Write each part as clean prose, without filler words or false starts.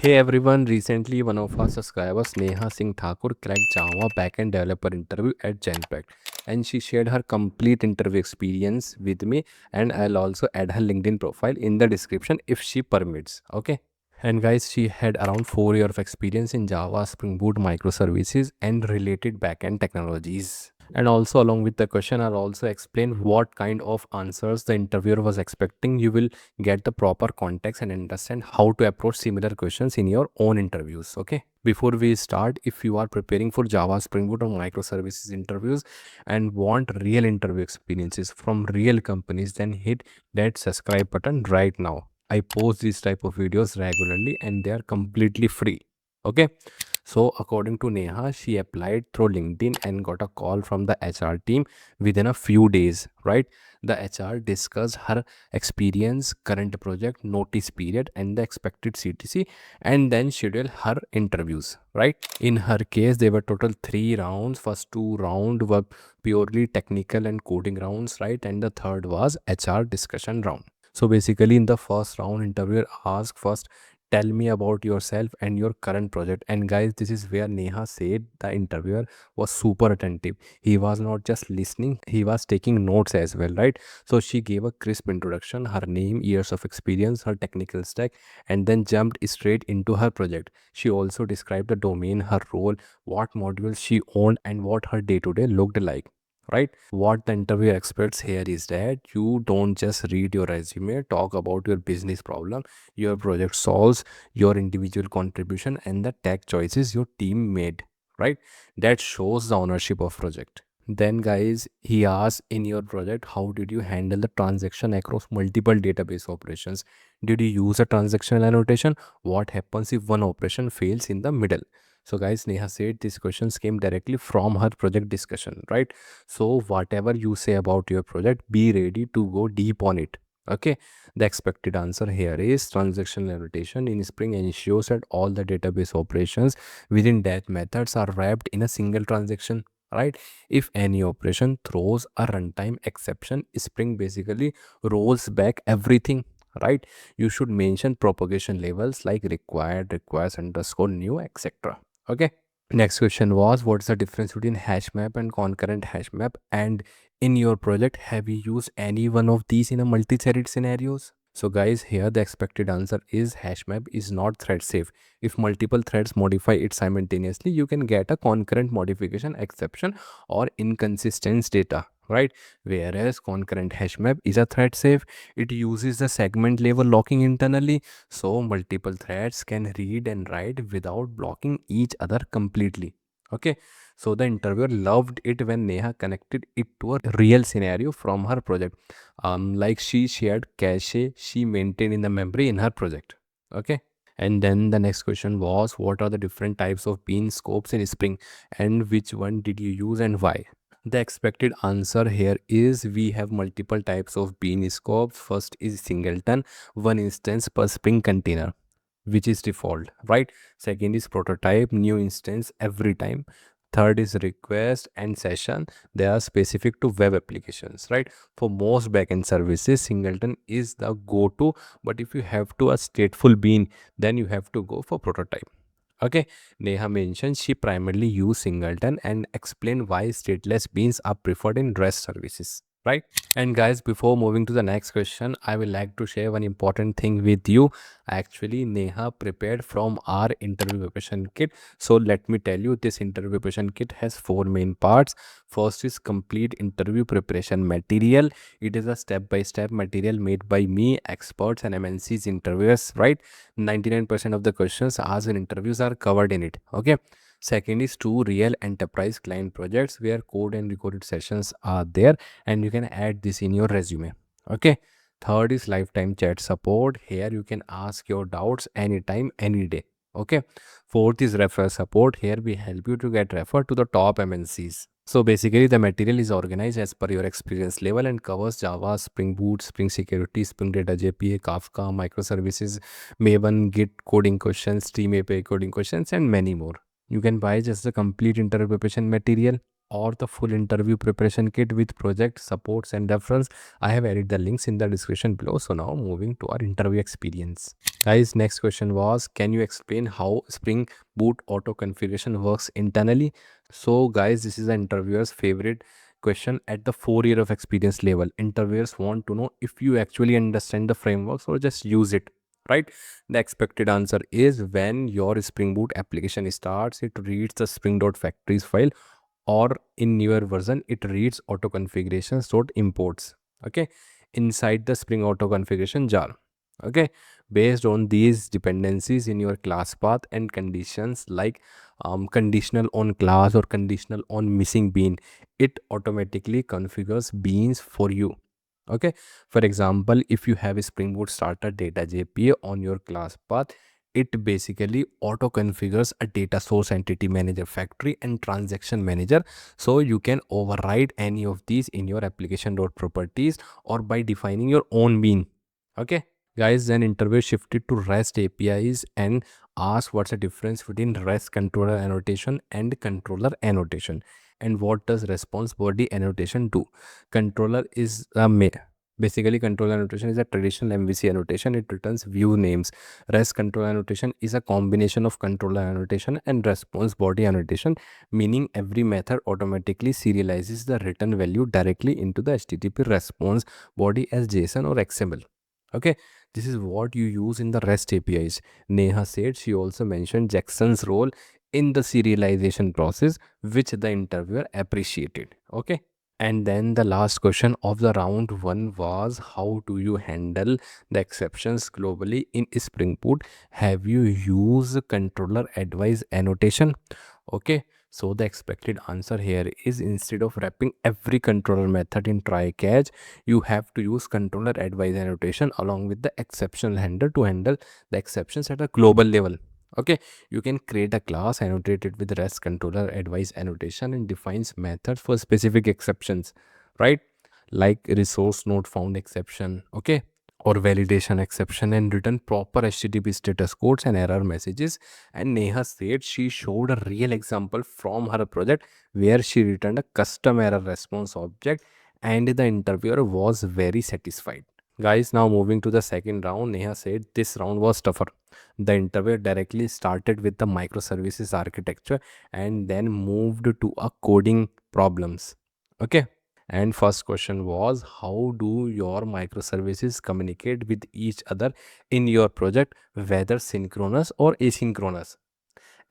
Hey everyone, recently one of our subscribers Neha Singh Thakur cracked Java backend developer interview at Genpact, and she shared her complete interview experience with me, and I'll also add her LinkedIn profile in the description if she permits. Okay. And guys, she had around 4 years of experience in Java, Spring Boot, microservices, and related backend technologies. And also, along with the question, I'll also explain what kind of answers the interviewer was expecting. You will get the proper context and understand how to approach similar questions in your own interviews. Okay. Before we start, if you are preparing for Java, Spring Boot, or microservices interviews and want real interview experiences from real companies, then hit that subscribe button right now. I post these type of videos regularly and they are completely free. Okay. So according to Neha, she applied through LinkedIn and got a call from the HR team within a few days, right? The HR discussed her experience, current project, notice period, and the expected CTC, and then schedule her interviews, right? In her case, there were total 3 rounds. First 2 rounds were purely technical and coding rounds, right? And the third was HR discussion round. So basically, in the first round, interviewer asked first, tell me about yourself and your current project. And guys, this is where Neha said the interviewer was super attentive. He was not just listening, he was taking notes as well, right? So she gave a crisp introduction, her name, years of experience, her technical stack, and then jumped straight into her project. She also described the domain, her role, what modules she owned, and what her day-to-day looked like, right? What the interview experts here is that you don't just read your resume, talk about your business problem, your project solves, your individual contribution, and the tech choices your team made, right? That shows the ownership of project. Then guys, he asked, in your project, how did you handle the transaction across multiple database operations? Did you use a transactional annotation? What happens if one operation fails in the middle? So guys, Neha said these questions came directly from her project discussion, right? So whatever you say about your project, be ready to go deep on it. Okay. The expected answer here is transactional annotation in Spring ensures that all the database operations within that methods are wrapped in a single transaction, right? If any operation throws a runtime exception, Spring basically rolls back everything, right? You should mention propagation levels like required, requires underscore new, etc. Okay. Next question was, what's the difference between hash map and concurrent hash map? And in your project, have you used any one of these in a multi-threaded scenarios? So guys, here the expected answer is hash map is not thread safe. If multiple threads modify it simultaneously, you can get a concurrent modification exception or inconsistent data, right? Whereas concurrent hash map is a thread safe. It uses the segment level locking internally, so multiple threads can read and write without blocking each other completely. Okay. So the interviewer loved it when Neha connected it to a real scenario from her project. Like she shared cache she maintained in the memory in her project. Okay. And then the next question was, what are the different types of bean scopes in Spring, and which one did you use and why? The expected answer here is we have multiple types of bean scopes. First is singleton, one instance per Spring container, which is default, right? Second is prototype, new instance every time. Third is request and session. They are specific to web applications, right? For most backend services, singleton is the go-to, but if you have to a stateful bean, then you have to go for prototype. Okay, Neha mentioned she primarily used singleton and explained why stateless beans are preferred in REST services, right? And guys, before moving to the next question, I would like to share one important thing with you. Actually, Neha prepared from our interview preparation kit. So let me tell you, this interview preparation kit has 4 main parts. First is complete interview preparation material. It is a step-by-step material made by me, experts, and MNC's interviewers, right? 99% of the questions asked in interviews are covered in it. Okay. Second is 2 real enterprise client projects where code and recorded sessions are there, and you can add this in your resume. Okay. Third is lifetime chat support. Here you can ask your doubts anytime, any day. Okay. Fourth is referral support. Here we help you to get referred to the top MNCs. So basically, the material is organized as per your experience level and covers Java, Spring Boot, Spring Security, Spring Data JPA, Kafka, microservices, Maven, Git coding questions, Stream API coding questions, and many more. You can buy just the complete interview preparation material or the full interview preparation kit with project supports and reference, I have added the links in the description below. So now moving to our interview experience. Guys, next question was, can you explain how Spring Boot auto configuration works internally? So guys, this is the interviewer's favorite question at the 4 year of experience level. Interviewers want to know if you actually understand the frameworks or just use it, right? The expected answer is, when your Spring Boot application starts, it reads the spring.factories file, or in newer version it reads auto configurations.imports, okay, inside the Spring auto configuration jar. Okay, based on these dependencies in your class path and conditions like conditional on class or conditional on missing bean, it automatically configures beans for you. Okay, for example, if you have a Spring Boot starter data jpa on your class path, it basically auto configures a data source, entity manager, factory and transaction manager, so you can override any of these in your application properties or by defining your own bean. Okay guys, then interview shifted to REST APIs and asked what's the difference between REST controller annotation and controller annotation, and what does response body annotation do. Controller is basically controller annotation is a traditional MVC annotation. It returns view names. REST controller annotation is a combination of controller annotation and response body annotation, meaning every method automatically serializes the return value directly into the HTTP response body as JSON or XML. Okay, this is what you use in the REST APIs. Neha said she also mentioned Jackson's role in the serialization process, which the interviewer appreciated. Okay. And then the last question of the round one was, how do you handle the exceptions globally in Spring Boot? Have you used controller advice annotation? Okay, so the expected answer here is, instead of wrapping every controller method in try catch, you have to use controller advice annotation along with the exception handler to handle the exceptions at a global level. Okay, you can create a class annotated with REST controller advice annotation and defines methods for specific exceptions, right? Like resource not found exception, okay, or validation exception, and return proper HTTP status codes and error messages. And Neha said she showed a real example from her project where she returned a custom error response object, and the interviewer was very satisfied. Guys, now moving to the second round, Neha said this round was tougher. The interview directly started with the microservices architecture and then moved to a coding problems. Okay. And first question was, how do your microservices communicate with each other in your project, whether synchronous or asynchronous?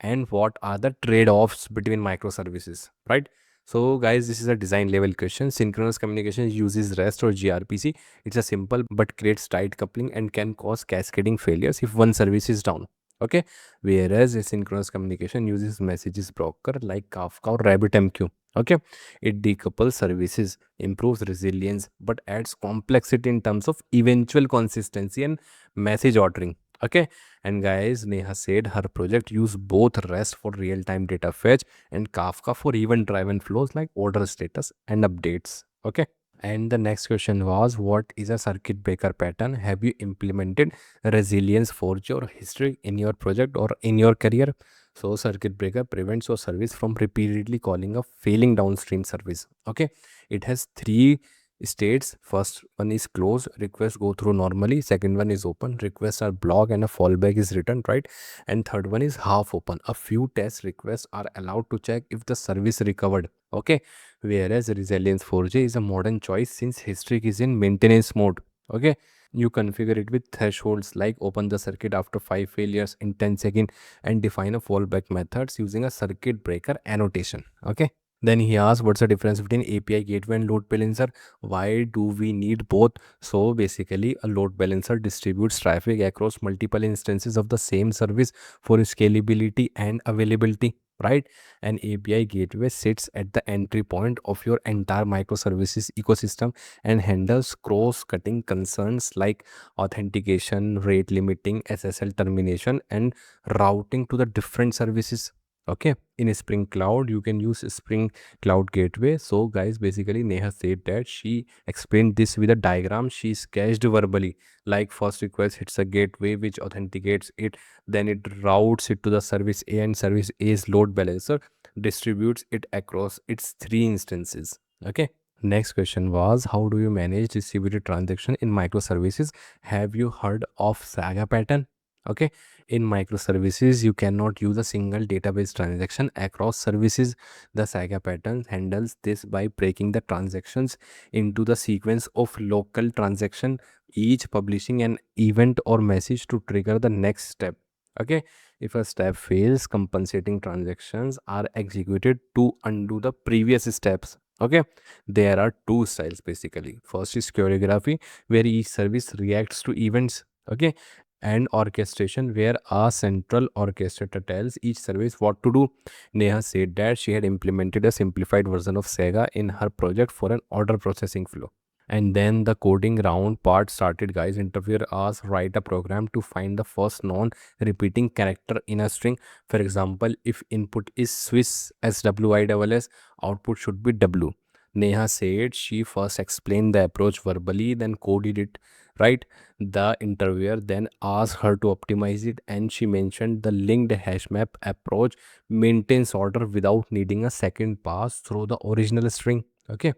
And what are the trade-offs between microservices, right? So guys, this is a design level question. Synchronous communication uses REST or gRPC. It's a simple but creates tight coupling and can cause cascading failures if one service is down. Okay, whereas asynchronous communication uses messages broker like Kafka or RabbitMQ. Okay, it decouples services, improves resilience, but adds complexity in terms of eventual consistency and message ordering. Okay, and guys, Neha said her project use both REST for real-time data fetch and Kafka for event-driven flows like order status and updates. Okay. And the next question was, what is a circuit breaker pattern? Have you implemented resilience for your history in your project or in your career? So circuit breaker prevents your service from repeatedly calling a failing downstream service. Okay. It has three states. First one is closed, requests go through normally. Second one is open, requests are blocked and a fallback is returned, right? And third one is half open, a few test requests are allowed to check if the service recovered. Okay, whereas resilience 4J is a modern choice since history is in maintenance mode. Okay, you configure it with thresholds like open the circuit after 5 failures in 10 seconds and define a fallback methods using a circuit breaker annotation. Okay, then he asked, what's the difference between API gateway and load balancer? Why do we need both? So basically, a load balancer distributes traffic across multiple instances of the same service for scalability and availability, right? An API gateway sits at the entry point of your entire microservices ecosystem and handles cross-cutting concerns like authentication, rate limiting, SSL termination, and routing to the different services. Okay, in Spring Cloud, you can use Spring Cloud Gateway. So, guys, basically, Neha said that she explained this with a diagram she sketched verbally. Like, first request hits a gateway which authenticates it, then it routes it to the service A, and service A's load balancer. distributes it across its three instances. Okay. Next question was, how do you manage distributed transaction in microservices? Have you heard of Saga pattern? Okay, in microservices, you cannot use a single database transaction across services. The Saga pattern handles this by breaking the transactions into the sequence of local transaction, each publishing an event or message to trigger the next step. Okay, if a step fails, compensating transactions are executed to undo the previous steps. Okay, there are two styles basically. First is choreography, where each service reacts to events. Okay, and orchestration, where a central orchestrator tells each service what to do. Neha said that she had implemented a simplified version of Sega in her project for an order processing flow. And then the coding round part started, guys. Interviewer asked, write a program to find the first non-repeating character in a string. For example, if input is Swiss SWISS, output should be W. Neha said she first explained the approach verbally, then coded it, right? The interviewer then asked her to optimize it, and she mentioned the linked hash map approach maintains order without needing a second pass through the original string. Okay.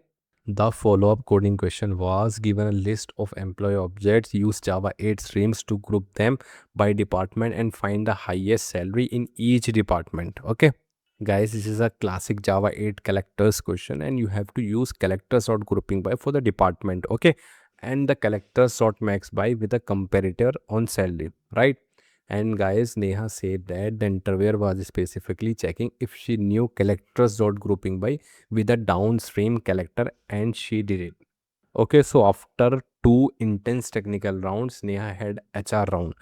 The follow-up coding question was, given a list of employee objects, use Java 8 streams to group them by department and find the highest salary in each department. Okay. Guys, this is a classic Java 8 collectors question, and you have to use collector sort grouping by for the department. Okay. And the collector sort max by with a comparator on salary, right? And guys, Neha said that the interviewer was specifically checking if she knew collectors dot grouping by with a downstream collector, and she did it. Okay, so after two intense technical rounds, Neha had HR round.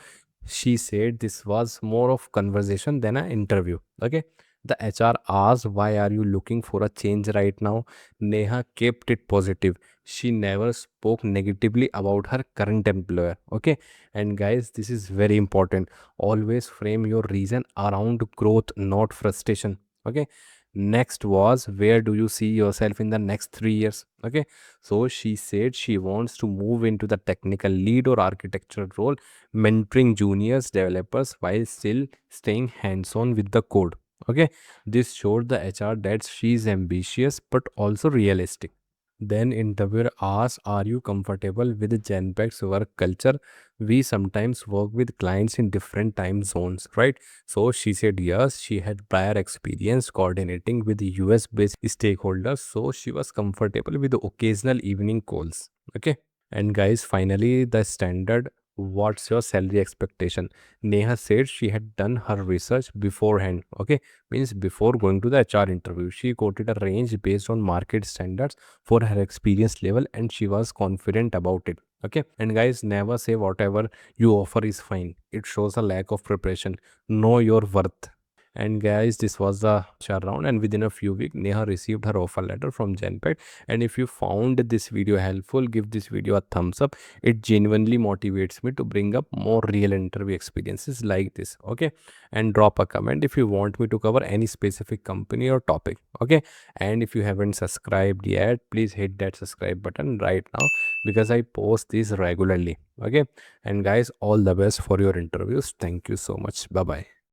She said this was more of conversation than an interview. Okay. The HR asked, why are you looking for a change right now? Neha kept it positive. She never spoke negatively about her current employer. Okay. And guys, this is very important. Always frame your reason around growth, not frustration. Okay. Next was, where do you see yourself in the next 3 years? Okay. So she said she wants to move into the technical lead or architectural role, mentoring juniors developers while still staying hands-on with the code. Okay, this showed the HR that she's ambitious but also realistic. Then interviewer asks, are you comfortable with Genpact's work culture? We sometimes work with clients in different time zones, right? So she said yes, she had prior experience coordinating with US based stakeholders, so she was comfortable with the occasional evening calls. Okay. And guys, finally, the standard, what's your salary expectation? Neha said she had done her research beforehand. Okay, means before going to the HR interview, she quoted a range based on market standards for her experience level, and she was confident about it. Okay, and guys, never say whatever you offer is fine. It shows a lack of preparation. Know your worth. And guys, this was the HR round, and within a few weeks, Neha received her offer letter from Genpact. And if you found this video helpful, give this video a thumbs up. It genuinely motivates me to bring up more real interview experiences like this. Okay, and drop a comment if you want me to cover any specific company or topic. Okay, and if you haven't subscribed yet, please hit that subscribe button right now, because I post this regularly. Okay, and guys, all the best for your interviews. Thank you so much. Bye bye.